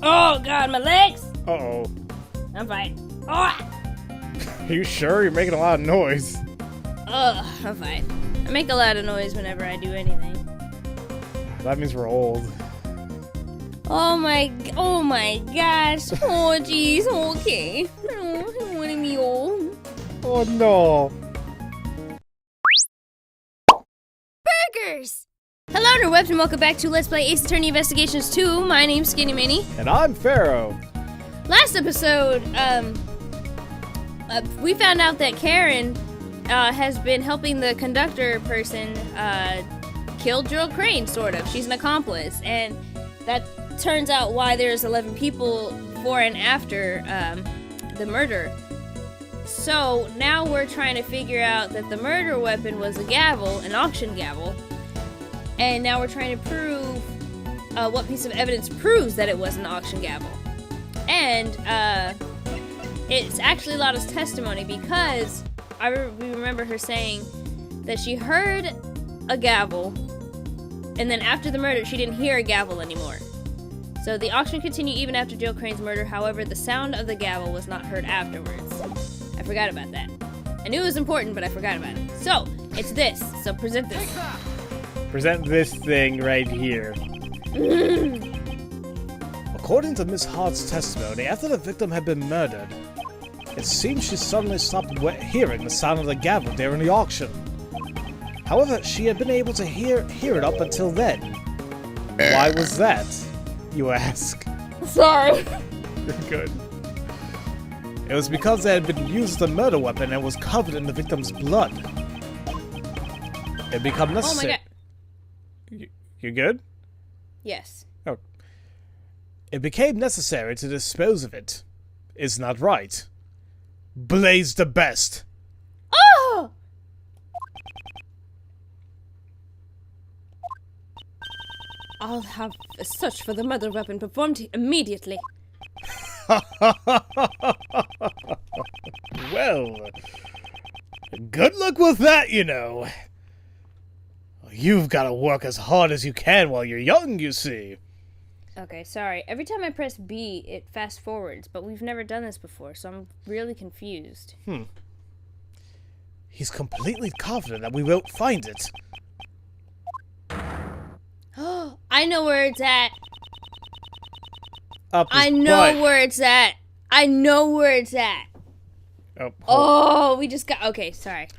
Oh god, my legs! Uh-oh. I'm fine. Oh! Are you sure? You're making a lot of noise. Ugh, I'm fine. I make a lot of noise whenever I do anything. That means we're old. Oh my gosh. Oh jeez, okay. Oh, I don't wanna be old. Oh no. Burgers! Hello interwebs and welcome back to Let's Play Ace Attorney Investigations 2. My name's SkiniMini. And I'm Pharaoh. Last episode, we found out that Karen has been helping the conductor person kill Drill Crane, sort of. She's an accomplice, and that turns out why there's 11 people before and after the murder. So now we're trying to figure out that the murder weapon was a gavel, an auction gavel, and now we're trying to prove what piece of evidence proves that it was an auction gavel. And it's actually Lotta's testimony because we remember her saying that she heard a gavel, and then after the murder she didn't hear a gavel anymore. So the auction continued even after Jill Crane's murder. However, the sound of the gavel was not heard afterwards. I forgot about that. I knew it was important, but I forgot about it. So, it's this. So present this. Present this thing right here. According to Miss Hart's testimony, after the victim had been murdered, it seems she suddenly stopped hearing the sound of the gavel during the auction. However, she had been able to hear it up until then. Why was that, you ask? Sorry. You're good. It was because it had been used as a murder weapon and was covered in the victim's blood. It became necessary. Oh my god. You good? Yes. Oh. It became necessary to dispose of it. Isn't that right? Blaze the best. Oh! I'll have a search for the murder weapon performed immediately. Well, good luck with that, you know. You've got to work as hard as you can while you're young, you see. Okay, sorry. Every time I press B, it fast forwards, but we've never done this before, so I'm really confused. He's completely confident that we won't find it. Oh, I know where it's at. Up his I know butt. where it's at. I know where it's at. Oh, we just got... Okay, sorry.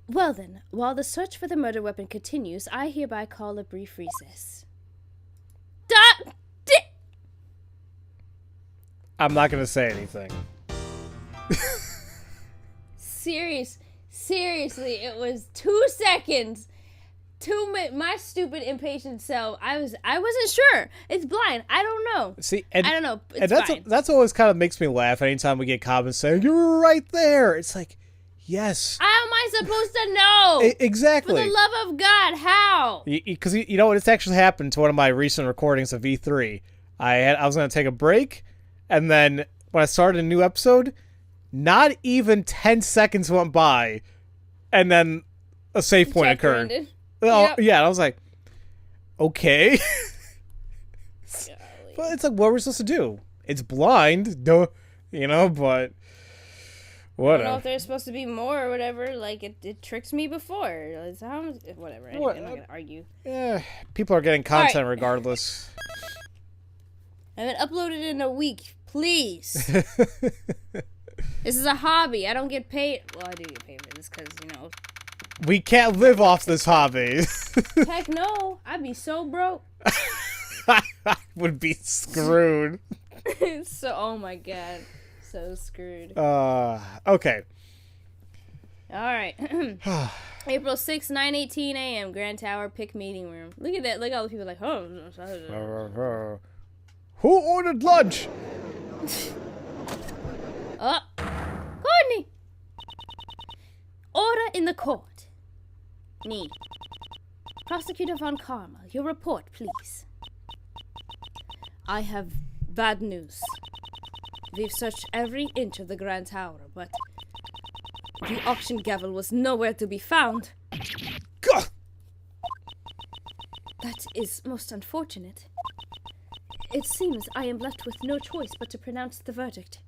Well then, while the search for the murder weapon continues, I hereby call a brief recess. I'm not going to say anything. Seriously, it was 2 seconds. My stupid impatient self. I wasn't sure. It's blind. I don't know. See, I don't know. It's and fine. that's always kind of makes me laugh anytime we get comments saying, "You're right there." It's like, yes. How am I supposed to know? Exactly. For the love of God, how? Because you know what? It's actually happened to one of my recent recordings of E3. I was going to take a break, and then when I started a new episode, not even 10 seconds went by, and then a save point occurred. Ended. Oh, Yep. yeah, and I was like, okay. But it's like, what are we supposed to do? It's blind, duh, you know, but I whatever. don't know if there's supposed to be more or whatever. Like, it tricked me before. It's whatever. Anyway, I'm not going to argue. Yeah, people are getting content regardless. I haven't uploaded in a week. Please. This is a hobby. I don't get paid. Well, I do get paid for this because, you know. We can't live off this hobby. Heck no. I'd be so broke. I would be screwed. So, oh my god. So screwed. Okay. Alright. April 6th, 9:18 a.m. Grand Tower Pick Meeting Room. Look at that. Look at all the people like, oh. Who ordered lunch? Oh. Courtney! Order in the court. Nee. Prosecutor Von Karma, your report, please. I have bad news. We've searched every inch of the Grand Tower, but the auction gavel was nowhere to be found. God. That is most unfortunate. It seems I am left with no choice but to pronounce the verdict.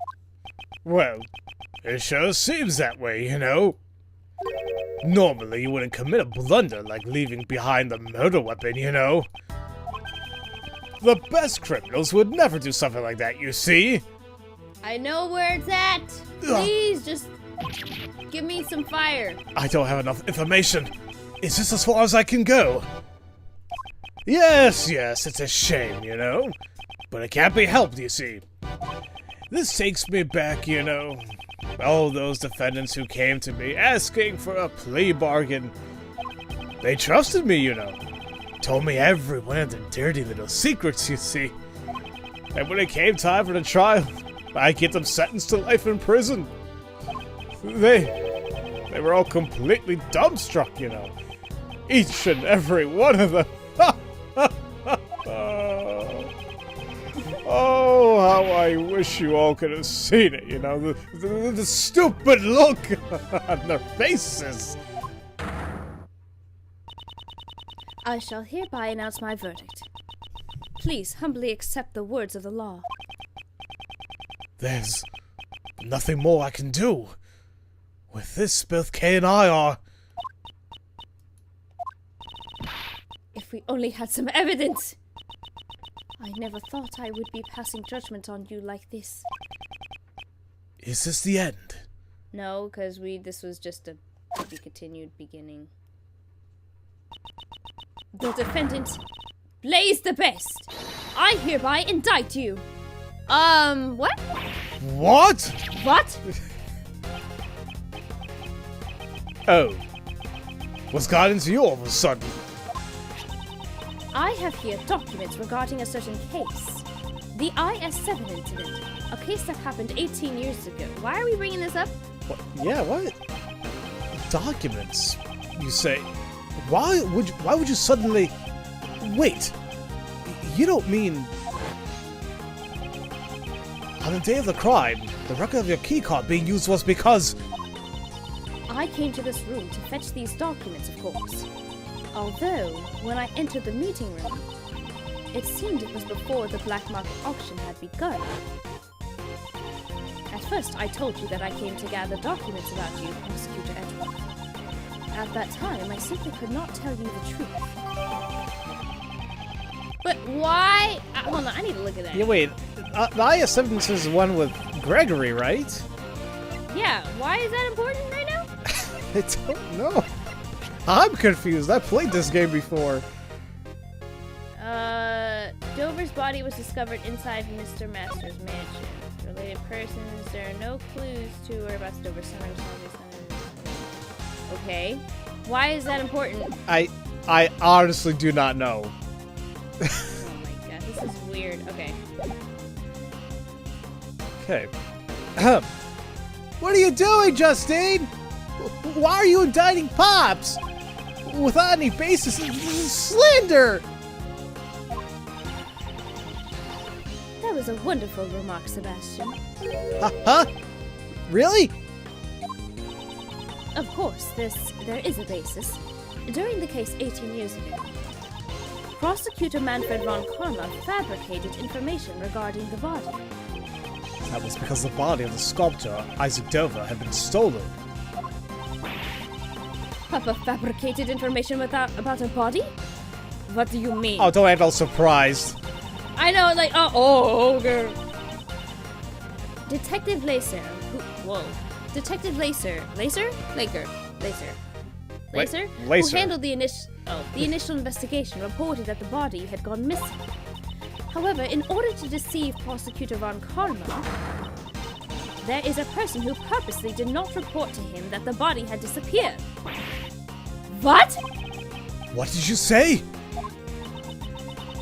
Well, it sure seems that way, you know. Normally, you wouldn't commit a blunder like leaving behind the murder weapon, you know. The best criminals would never do something like that, you see. I know where it's at. Please, just give me some fire. I don't have enough information. Is this as far as I can go? Yes, it's a shame, you know. But it can't be helped, you see. This takes me back, you know. All those defendants who came to me asking for a plea bargain. They trusted me, you know. Told me every one of the dirty little secrets, you see. And when it came time for the trial, I get them sentenced to life in prison. They were all completely dumbstruck, you know. Each and every one of them. Oh, how I wish you all could have seen it, you know, the stupid look on their faces. I shall hereby announce my verdict. Please humbly accept the words of the law. There's nothing more I can do. With this, both Kay and I are... If we only had some evidence! I never thought I would be passing judgment on you like this. Is this the end? No, because this was just a to be continued beginning. The defendant, Blaze the Best, I hereby indict you. What? What? What? Oh. What's got into you all of a sudden? I have here documents regarding a certain case. The IS-7 incident. A case that happened 18 years ago. Why are we bringing this up? What? Yeah, what? Documents? You say... Why would you suddenly... Wait! You don't mean... On the day of the crime, the record of your keycard being used was because... I came to this room to fetch these documents, of course. Although, when I entered the meeting room, it seemed it was before the black market auction had begun. At first, I told you that I came to gather documents about you, Prosecutor Edward. At that time, I simply could not tell you the truth. But why? Hold on, I need to look at that. Yeah, wait. The IS-7 is the one with Gregory, right? Yeah, why is that important right now? I don't know. I'm confused. I played this game before. Dover's body was discovered inside Mr. Master's mansion. Related persons, there are no clues to or about Dover's son. Okay. Why is that important? I honestly do not know. Oh my god, this is weird. Okay. Okay. What are you doing, Justine? Why are you indicting Pops? Without any basis, this is slander! That was a wonderful remark, Sebastian. Huh? Really? Of course, there is a basis. During the case 18 years ago, Prosecutor Manfred von Karma fabricated information regarding the body. That was because the body of the sculptor, Isaac Dover, had been stolen. Papa fabricated information about a body? What do you mean? Oh, don't act all surprised. I know, like, oh, girl. Detective Lacer, Detective Lacer, who handled the initial investigation, reported that the body had gone missing. However, in order to deceive Prosecutor von Karma, there is a person who purposely did not report to him that the body had disappeared. What? What did you say?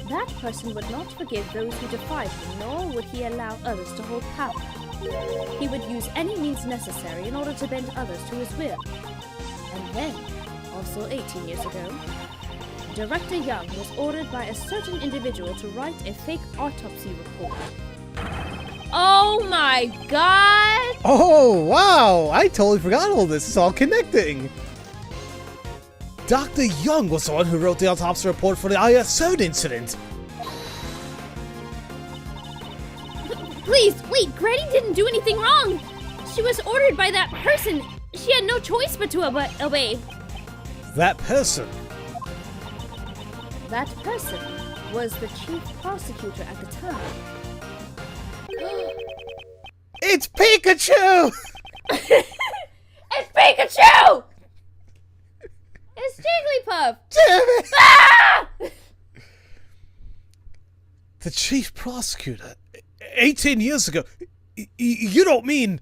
That person would not forgive those who defied him, nor would he allow others to hold power. He would use any means necessary in order to bend others to his will. And then, also 18 years ago, Director Young was ordered by a certain individual to write a fake autopsy report. Oh my god! Oh, wow! I totally forgot all this. It's all connecting. Dr. Young was the one who wrote the autopsy report for the IS-7 incident. Please, wait, Granny didn't do anything wrong. She was ordered by that person. She had no choice but to obey. That person? That person was the chief prosecutor at the time. It's Pikachu! It's Pikachu! It's Jigglypuff! Damn it! Ah! The chief prosecutor? 18 years ago? You don't mean...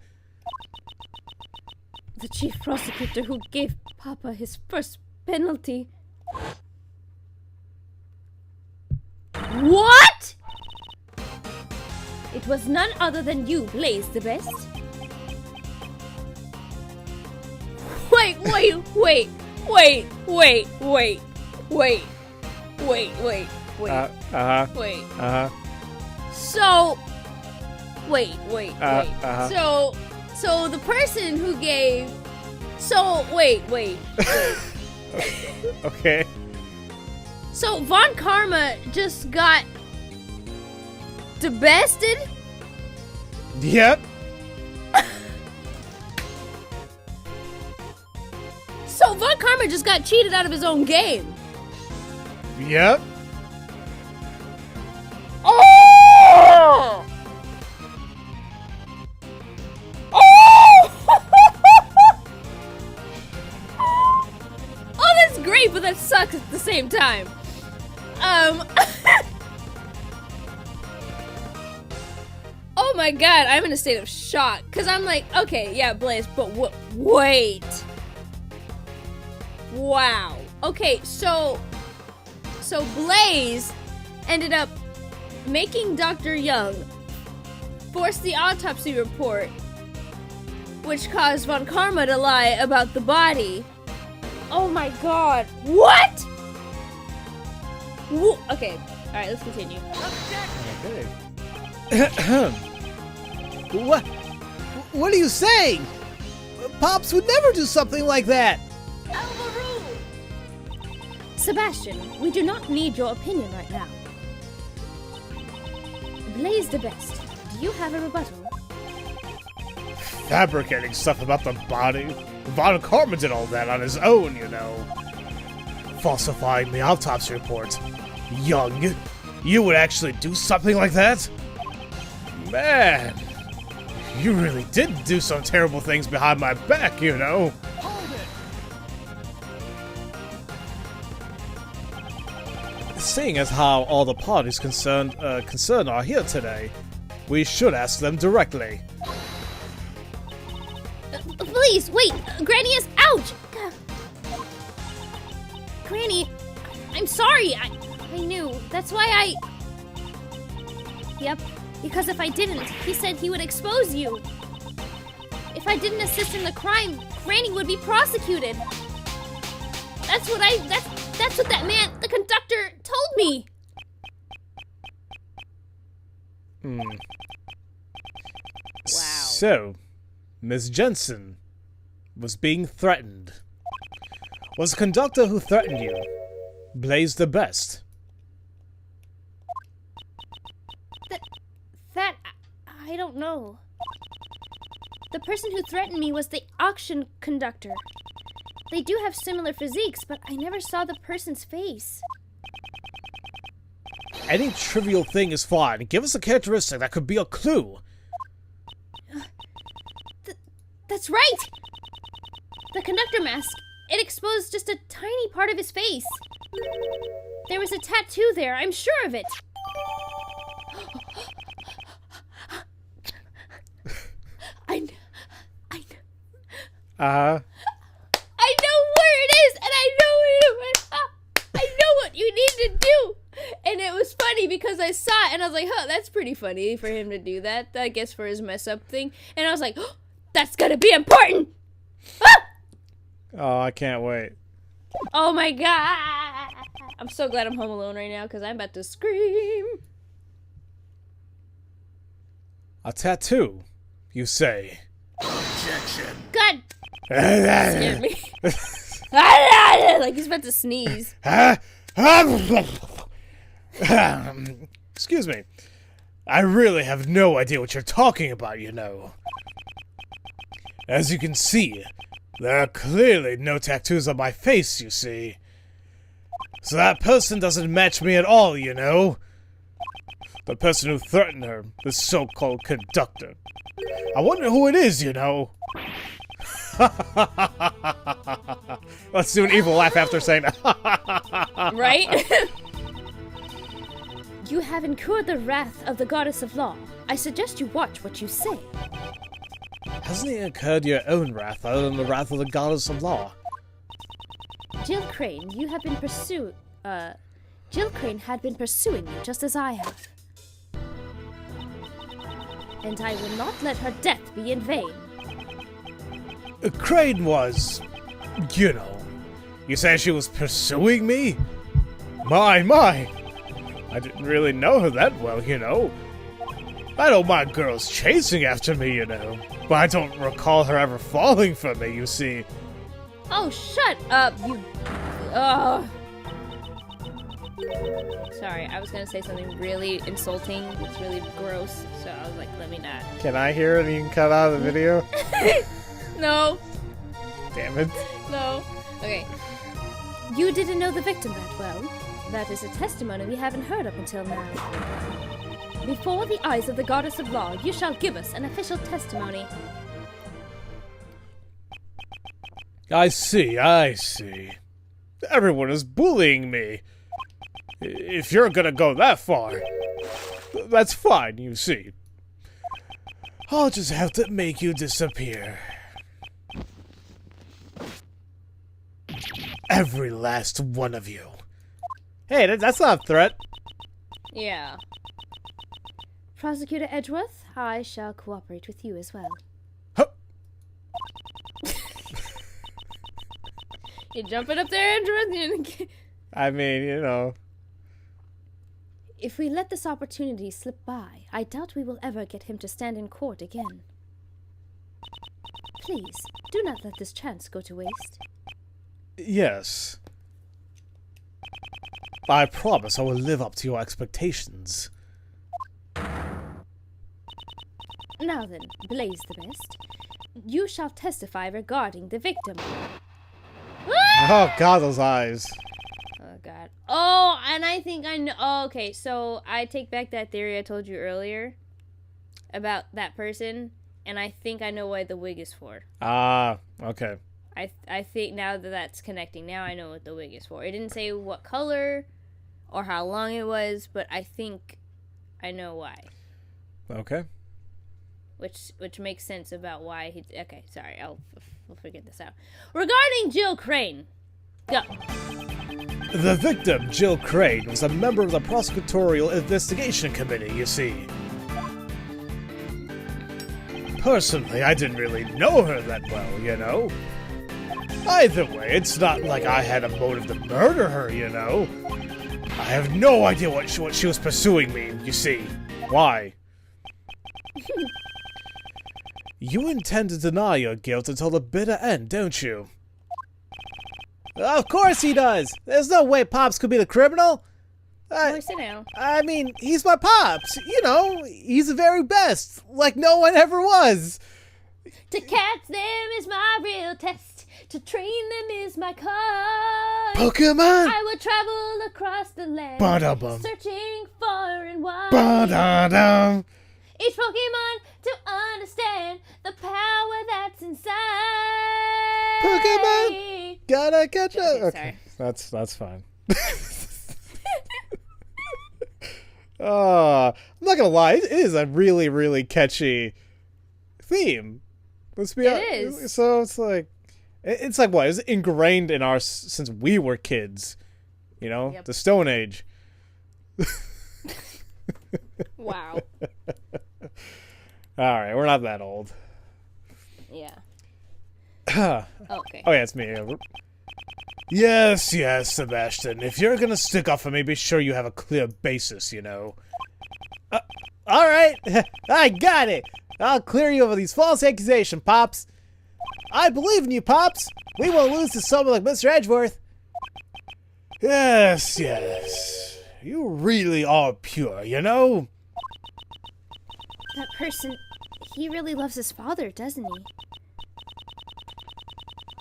The chief prosecutor who gave Papa his first penalty. What?! It was none other than you, Blaze the Best. Wait. So, wait. So the person who gave. So wait. Okay. So Von Karma just got debested? Yep. So Von Karma just got cheated out of his own game. Yep. Oh! Oh, that's great, but that sucks at the same time. Oh my god, I'm in a state of shock. Because I'm like, okay, yeah, Blaze, but wait. Wow. Okay, so Blaze ended up making Dr. Young force the autopsy report, which caused Von Karma to lie about the body. Oh my god. What? Okay. Alright, let's continue. Okay. What are you saying? Pops would never do something like that. Sebastian, we do not need your opinion right now. Blaze the Best, do you have a rebuttal? Fabricating stuff about the body. Von Karma did all that on his own, you know. Falsifying the autopsy report. Young, you would actually do something like that? Man, you really did do some terrible things behind my back, you know. Seeing as how all the parties concerned are here today, we should ask them directly. Please, wait! Granny is ouch! Granny, I'm sorry. I knew. That's why I... Yep, because if I didn't, he said he would expose you. If I didn't assist in the crime, Granny would be prosecuted. That's what that man, the conductor, told me. Wow. Wow. So, Miss Jensen was being threatened. Was the conductor who threatened you Blaze the Best? That I don't know. The person who threatened me was the auction conductor. They do have similar physiques, but I never saw the person's face. Any trivial thing is fine. Give us a characteristic that could be a clue. That's right! The conductor mask. It exposed just a tiny part of his face. There was a tattoo there, I'm sure of it. I know where it is, and I know what you need to do. And it was funny because I saw it and I was like, huh, that's pretty funny for him to do that, I guess, for his mess up thing. And I was like, oh, that's gonna be important. Ah! Oh, I can't wait. Oh my god. I'm so glad I'm home alone right now because I'm about to scream. A tattoo, you say? Objection. God. Scared me. Like he's about to sneeze. Excuse me. I really have no idea what you're talking about, you know. As you can see, there are clearly no tattoos on my face, you see. So that person doesn't match me at all, you know. The person who threatened her, the so-called conductor. I wonder who it is, you know. Let's do an evil laugh after saying that. Right? You have incurred the wrath of the goddess of law. I suggest you watch what you say. Hasn't it incurred your own wrath other than the wrath of the goddess of law? Jill Crane, you have been Jill Crane had been pursuing you just as I have. And I will not let her death be in vain. Crane was, you know, you say she was pursuing me? My. I didn't really know her that well, you know. I don't mind girls chasing after me, you know, but I don't recall her ever falling for me, you see. Oh, shut up, you... Ugh. Sorry, I was gonna say something really insulting. It's really gross, so I was like, let me not. Can I hear it and you can cut out of the video? No. Damn it. No. Okay. You didn't know the victim that well. That is a testimony we haven't heard up until now. Before the eyes of the goddess of law, you shall give us an official testimony. I see. Everyone is bullying me. If you're gonna go that far, that's fine, you see. I'll just have to make you disappear. Every last one of you. Hey, that's not a threat. Yeah. Prosecutor Edgeworth, I shall cooperate with you as well. Huh. You jumping up there, Edgeworth? I mean, you know. If we let this opportunity slip by, I doubt we will ever get him to stand in court again. Please, do not let this chance go to waste. Yes. I promise I will live up to your expectations. Now then, Blaze the Best, you shall testify regarding the victim. Oh god, those eyes. Oh god. Oh, and I think I know. Oh, okay, so I take back that theory I told you earlier about that person, and I think I know what the wig is for. Ah, okay. I think now that that's connecting, now I know what the wig is for. It didn't say what color or how long it was, but I think I know why. Okay. Which makes sense about why he... Okay, sorry, we'll figure this out. Regarding Jill Crane. Go. The victim, Jill Crane, was a member of the Prosecutorial Investigation Committee, you see. Personally, I didn't really know her that well, you know. Either way, it's not like I had a motive to murder her, you know. I have no idea what she was pursuing me, you see. Why? You intend to deny your guilt until the bitter end, don't you? Of course he does! There's no way Pops could be the criminal! Sit down. I mean, he's my Pops! You know, he's the very best! Like no one ever was! To catch them is my real test. To train them is my cause. Pokemon! I will travel across the land. Ba-da-bum. Searching far and wide. Ba-da-dum. Each Pokemon to understand the power that's inside. Pokemon! Gotta catch up! Okay, that's fine. I'm not gonna lie, it is a really, really catchy theme. Let's be honest. It is. So it's like what? It's ingrained in our since we were kids. You know, Yep. the Stone Age. Wow. All right, we're not that old. Yeah. Okay. Oh yeah, it's me. Yes, Sebastian. If you're gonna stick up for me, be sure you have a clear basis, you know. All right, I got it. I'll clear you of these false accusations, Pops. I believe in you, Pops. We won't lose to someone like Mr. Edgeworth. Yes. You really are pure, you know? That person, he really loves his father, doesn't he?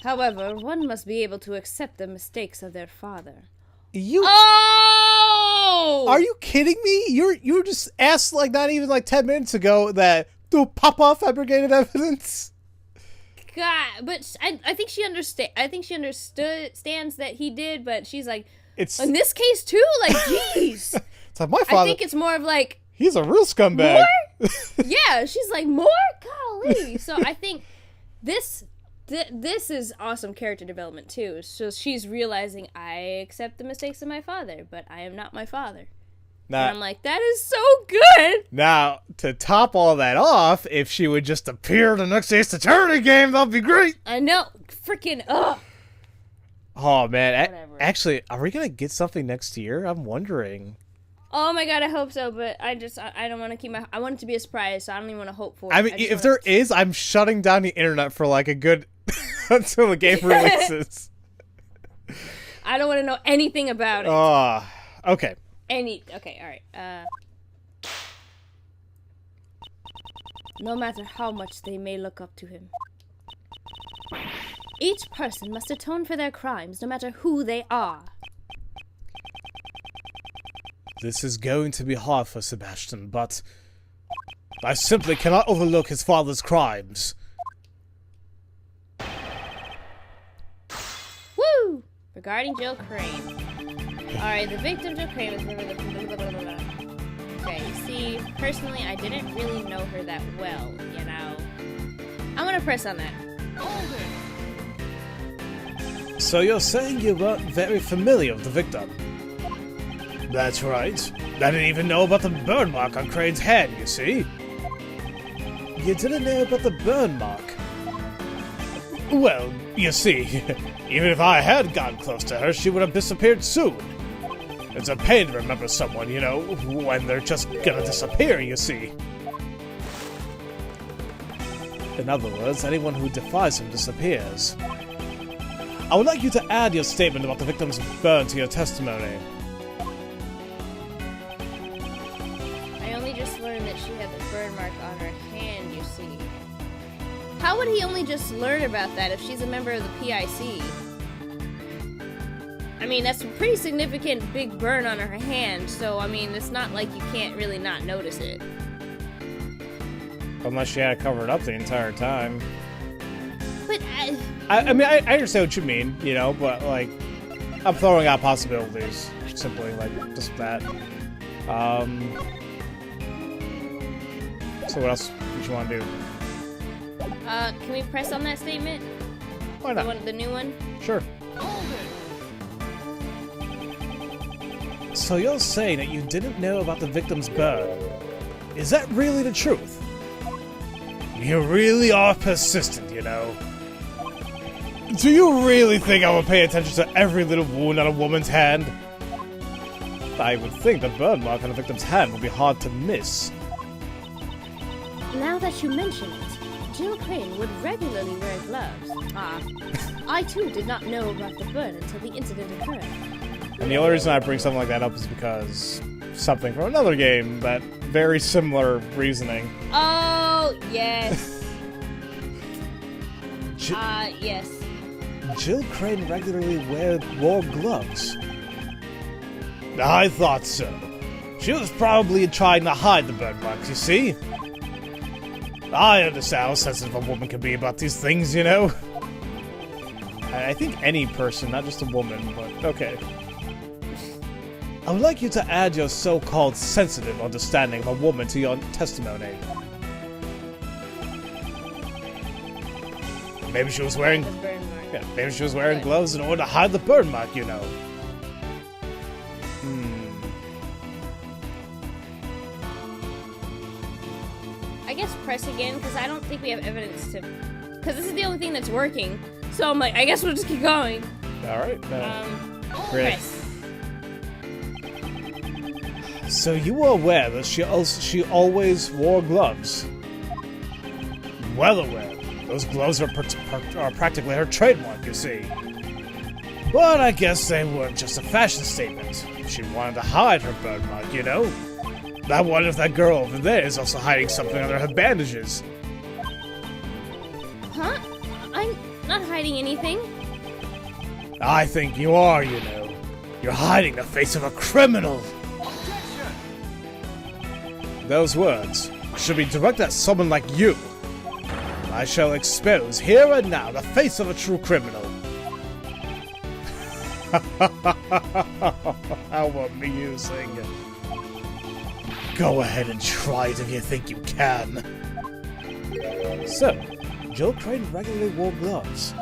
However, one must be able to accept the mistakes of their father. Oh! Are you kidding me? You just asked like not even like 10 minutes ago that do Papa fabricated evidence. God, but I think she understand. I think she understands that he did, but she's like, it's in this case too. Like, jeez. It's like my father. I think it's more of like he's a real scumbag. More? Yeah, she's like more. Golly. So I think this is awesome character development too. So she's realizing I accept the mistakes of my father, but I am not my father. Now, and I'm like, that is so good. Now, to top all that off, if she would just appear in the next Ace Attorney game, that'd be great. I know. Freaking, Oh, man. Actually, are we going to get something next year? I'm wondering. Oh, my God, I hope so, but I don't want to keep I want it to be a surprise, so I don't even want to hope for it. I mean, if there is, I'm shutting down the internet for, like, a good... until the game releases. I don't want to know anything about it. Oh, okay. Okay, alright. No matter how much they may look up to him, each person must atone for their crimes, no matter who they are. This is going to be hard for Sebastian, but I simply cannot overlook his father's crimes. Woo! Regarding Jill Crane. Alright, the victim Jill Crane was... Okay, see, personally, I didn't really know her that well, you know. I'm gonna press on that. So you're saying you weren't very familiar with the victim? That's right. I didn't even know about the burn mark on Crane's head, you see? You didn't know about the burn mark? Well, you see, even if I had gotten close to her, she would have disappeared soon. It's a pain to remember someone, you know, when they're just gonna disappear, you see. In other words, anyone who defies him disappears. I would like you to add your statement about the victim's burn to your testimony. I only just learned that she had the burn mark on her hand, you see. How would he only just learn about that if she's a member of the PIC? I mean, that's a pretty significant big burn on her hand, so, I mean, it's not like you can't really not notice it. Unless she had it covered up the entire time. But I mean, I understand what you mean, you know, but, like, I'm throwing out possibilities. Simply, like, just that. So what else would you want to do? Can we press on that statement? Why not? The new one? Sure. So you're saying that you didn't know about the victim's burn. Is that really the truth? You really are persistent, you know. Do you really think I will pay attention to every little wound on a woman's hand? I would think the burn mark on a victim's hand would be hard to miss. Now that you mention it, Jill Crane would regularly wear gloves. I too did not know about the burn until the incident occurred. And the only reason I bring something like that up is because something from another game, that very similar reasoning. Oh, yes. Yes. Jill Crane regularly wore gloves. I thought so. She was probably trying to hide the burn marks, you see? I understand how sensitive a woman can be about these things, you know? I think any person, not just a woman, but okay. I would like you to add your so-called sensitive understanding of a woman to your testimony. Maybe she was wearing... Yeah, maybe she was wearing gloves in order to hide the burn mark, you know. I guess press again, because I don't think we have evidence to... Because this is the only thing that's working. So I'm like, I guess we'll just keep going. Alright. Press. So you were aware that she always wore gloves? Well aware. Those gloves are practically her trademark, you see. But I guess they weren't just a fashion statement. She wanted to hide her burn mark, you know? I wonder if that girl over there is also hiding something under her bandages. Huh? I'm not hiding anything. I think you are, you know. You're hiding the face of a criminal. Those words should be directed at someone like you. I shall expose here and now the face of a true criminal. How amusing. Go ahead and try it if you think you can. So, Jill Crane regularly wore gloves.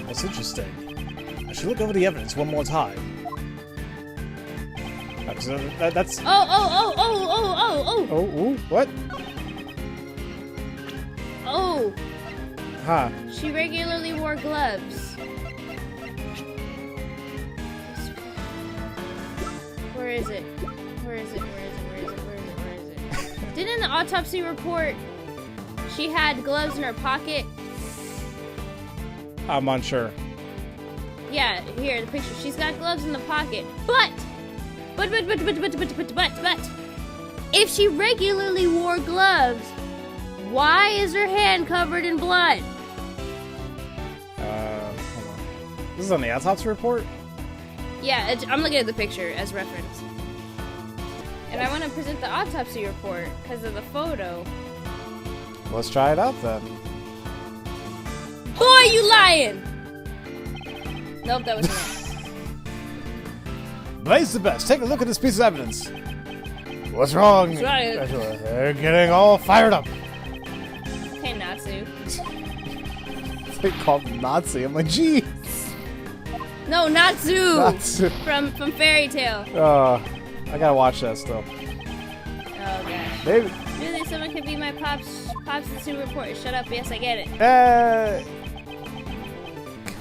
That's interesting. I should look over the evidence one more time. That's... Oh! Oh, what? Oh! Huh. She regularly wore gloves. Where is it? Where is it? Didn't the autopsy report she had gloves in her pocket? I'm unsure. Yeah, here, the picture. She's got gloves in the pocket. But, if she regularly wore gloves, why is her hand covered in blood? Hold on. This is on the autopsy report? Yeah, I'm looking at the picture as reference. And I want to present the autopsy report because of the photo. Let's try it out then. Boy, you lying! Nope, that was not. Blaze the best. Take a look at this piece of evidence. What's wrong? They're getting all fired up. Hey, Natsu. They called him Nazi. I'm like, geez. No, Natsu! Natsu. From Fairy Tale. I gotta watch that still. Oh, gosh. Maybe. Really, someone could be my pops the super reporter. Shut up. Yes, I get it.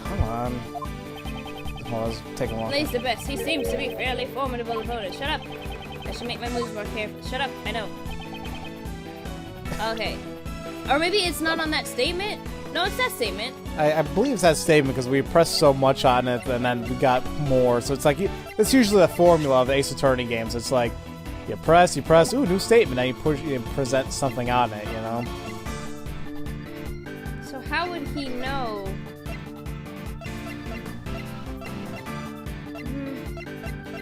Come on. Well, I was taking long. Blaze the best. He seems to be fairly formidable opponent. Shut up. I should make my moves more careful. Shut up. I know. Okay. Or maybe it's not on that statement? No, it's that statement. I believe it's that statement because we pressed so much on it and then we got more. So it's like, it's usually the formula of the Ace Attorney games. It's like, you press, ooh, new statement, and you present something on it, you know? So how would he know?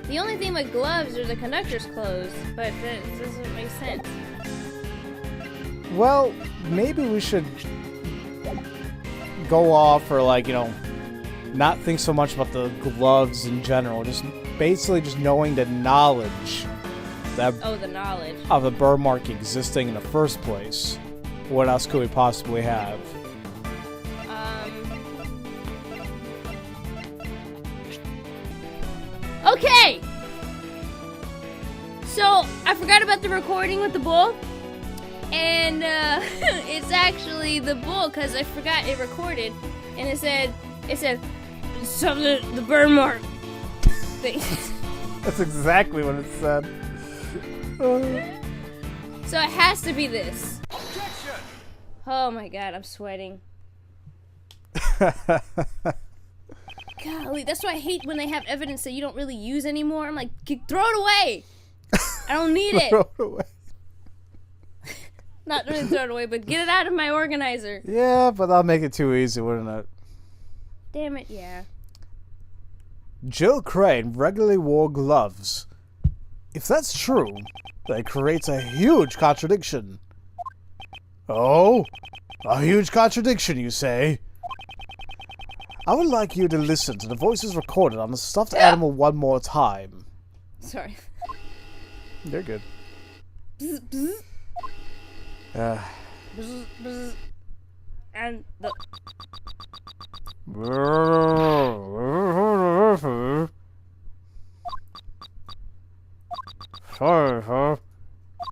The only thing with gloves are the conductor's clothes, but that doesn't make sense. Well, maybe we should go off or, like, you know, not think so much about the gloves in general. Just basically just knowing the knowledge that the knowledge of the burn mark existing in the first place. What else could we possibly have? Okay! So, I forgot about the recording with the bull. And, it's actually the bull, because I forgot it recorded. And it said, something, the burn mark thing. That's exactly what it said. So it has to be this. Oh my god, I'm sweating. Golly, that's why I hate when they have evidence that you don't really use anymore. I'm like, throw it away! I don't need it! Throw it away. Not really throw it away, but get it out of my organizer. Yeah, but that'll make it too easy, wouldn't it? Damn it, yeah. Jill Crane regularly wore gloves. If that's true, that creates a huge contradiction. Oh? A huge contradiction, you say? I would like you to listen to the voices recorded on the stuffed animal one more time. Sorry. They're good. Bzz, bzz. Bzz, bzz. And the...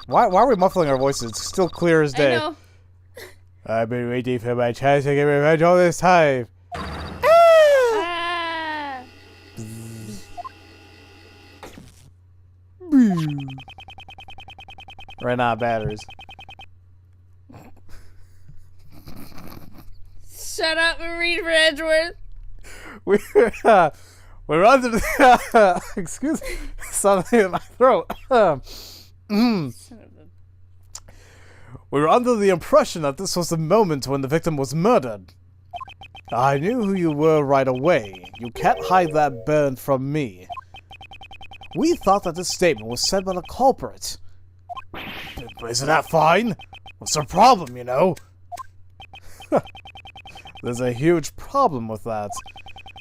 Why are we muffling our voices? It's still clear as day. I know. I've been waiting for my chance to get revenge all this time. Ah! Ran out of batteries. Shut up and read for Edgeworth. We're under the... excuse me. Something in my throat. Son of a... We were under the impression that this was the moment when the victim was murdered. I knew who you were right away. You can't hide that burn from me. We thought that this statement was said by the culprit. Isn't that fine? What's the problem, you know? There's a huge problem with that.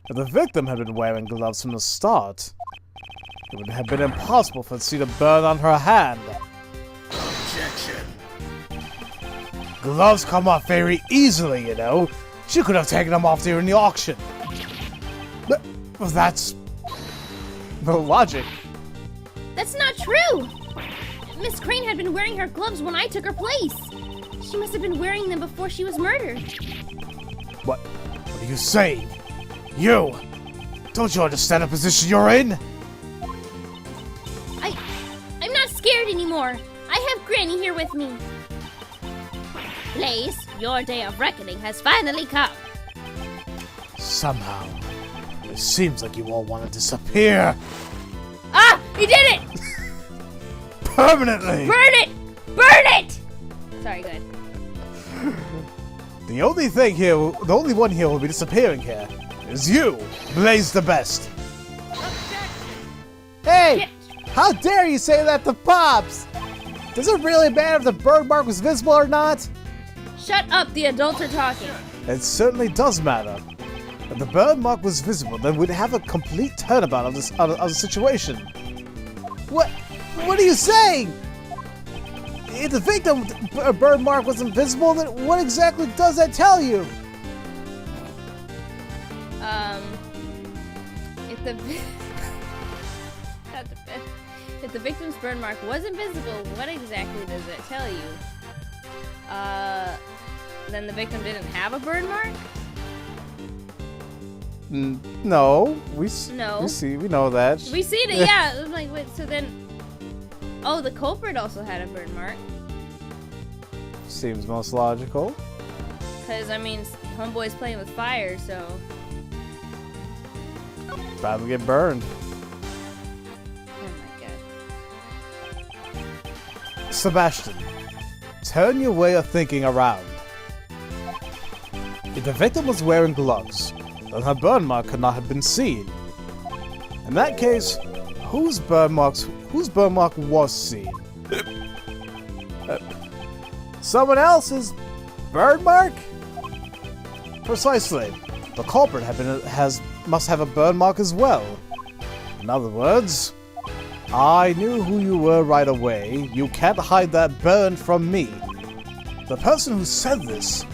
If the victim had been wearing gloves from the start, it would have been impossible for her to see the burn on her hand. Objection. Gloves come off very easily, you know. She could have taken them off during the auction. But that's no logic. That's not true! Miss Crane had been wearing her gloves when I took her place. She must have been wearing them before she was murdered. What are you saying? You! Don't you understand the position you're in? I'm not scared anymore. I have Granny here with me. Blaze, your day of reckoning has finally come. Somehow, it seems like you all want to disappear. Ah! He did it! Permanently! Burn it! Burn it! Sorry, good. The only one here will be disappearing here is you, Blaze the Best. Hey! How dare you say that to Pops? Does it really matter if the bird mark was visible or not? Shut up, the adults are talking. It certainly does matter. If the bird mark was visible, then we'd have a complete turnabout of the situation. What are you saying? If the victim bird mark was invisible, then what exactly does that tell you? If the victim's burn mark was invisible, what exactly does it tell you? Then the victim didn't have a burn mark? No, we know that. We see it, yeah. It was like, wait, so then... Oh, the culprit also had a burn mark. Seems most logical. Because, I mean, homeboy's playing with fire, so... Probably get burned. Oh my god. Sebastian, turn your way of thinking around. If the victim was wearing gloves, then her burn mark could not have been seen. In that case, whose burn mark was seen? Someone else's burn mark? Precisely. The culprit must have a burn mark as well. In other words, I knew who you were right away. You can't hide that burn from me. The person who said this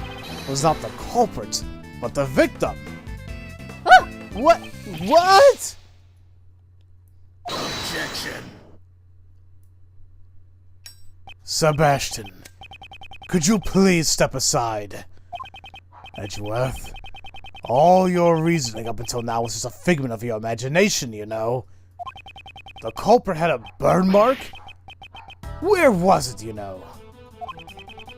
was not the culprit, but the victim. What? What? Objection. Sebastian, could you please step aside? Edgeworth, all your reasoning up until now was just a figment of your imagination, you know. The culprit had a burn mark? Where was it, you know?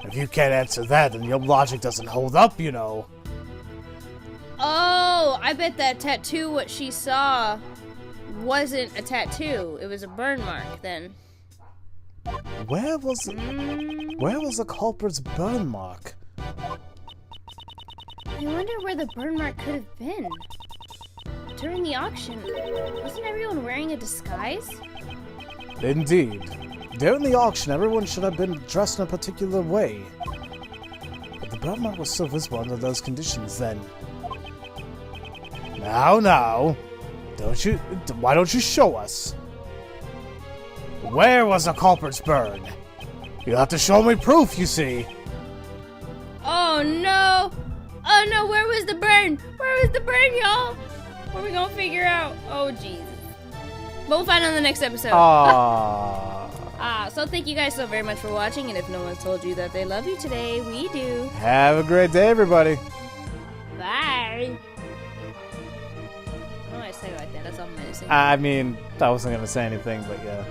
If you can't answer that, then your logic doesn't hold up, you know. Oh, I bet that tattoo, what she saw, wasn't a tattoo. It was a burn mark, then. Where was the culprit's burn mark? I wonder where the burn mark could have been. During the auction, wasn't everyone wearing a disguise? Indeed. During the auction, everyone should have been dressed in a particular way. But the burn mark was so visible under those conditions then. Now, why don't you show us? Where was the culprit's burn? You'll have to show me proof, you see. Oh no! Oh no, where was the burn? Where was the burn, y'all? What are we gonna figure out? Oh jeez. But we'll find out in the next episode. So thank you guys so very much for watching, and if no one's told you that they love you today, we do. Have a great day, everybody. Bye. I don't know why I say it like that. That's all I'm gonna say. I mean, I wasn't gonna say anything, but yeah.